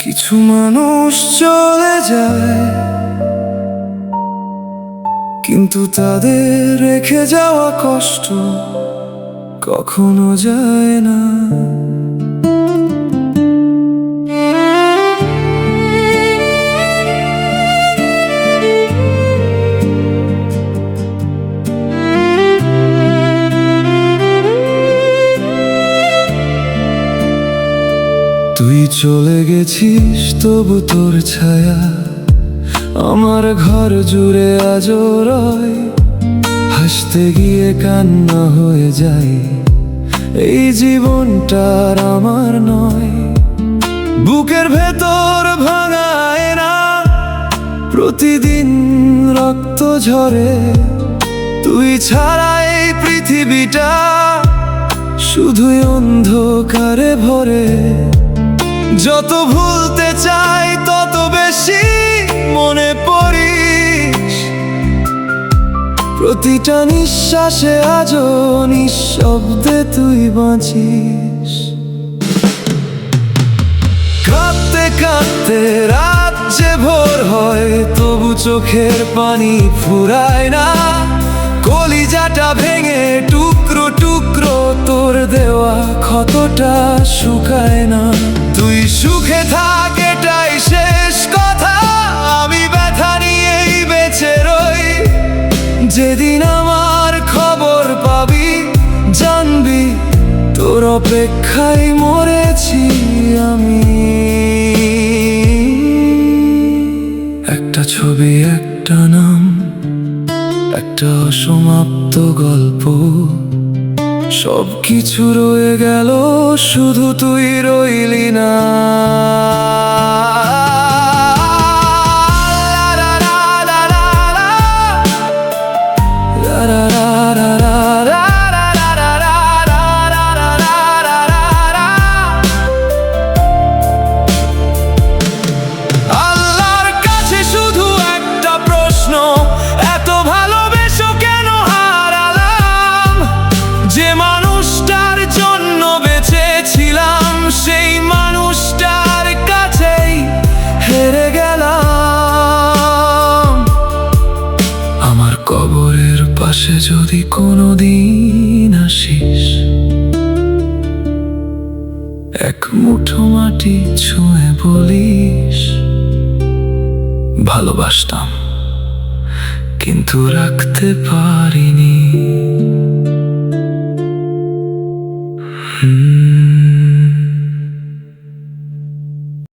কিছু মানুষ চলে যায়, কিন্তু তাদের রেখে যাওয়া কষ্ট কখনো যায় না। তুই চলে গেছিস, তবু তোর ছায়া আমার ঘর জুড়ে আজও রয়। হাসতে গিয়ে কান্না হয়ে যায়, এই জীবনটার আমার নয়। বুকের ভেতর ভাঙায় না, প্রতিদিন রক্ত ঝরে। তুই ছাড়া এই পৃথিবীটা শুধুই অন্ধকারে ভরে। যত ভুলতে চাই তত বেশি মনে পড়িস, প্রতিটা নিঃশ্বাসে আজও নিঃশব্দে তুই বাঁচিস। কাঁদতে কাঁদতে রাত যে ভোর হয়, তবু চোখের পানি ফুরায় না। কলিজাটা ভেঙে টুকরো টুকরো, তোর দেওয়া ক্ষতটা শুকায় না। তুই সুখে থাক, এটাই শেষ কথা। আমি ব্যথা নিয়েই বেঁচে রই। যেদিন আমার খবর পাবি, জানবি তোর অপেক্ষায় মরেছি আমি। একটা ছবি, একটা নাম, একটা অসমাপ্ত গল্প, সবকিছু রয়ে গেল, শুধু তুই রইলি না। আল্লাহর কাছে শুধু একটা প্রশ্ন, এত ভালোবেসো কেন হারালাম? যে মানুষটার জন্য বেঁচেছিলাম, সেই মানুষটার কাছেই হেরে গেলাম। আমার কবরের পাশে যদি কোনোদিন আসিস, এক মুঠো মাটি ছুঁয়ে বলিস, ভালোবাসতাম কিন্তু রাখতে পারিনি।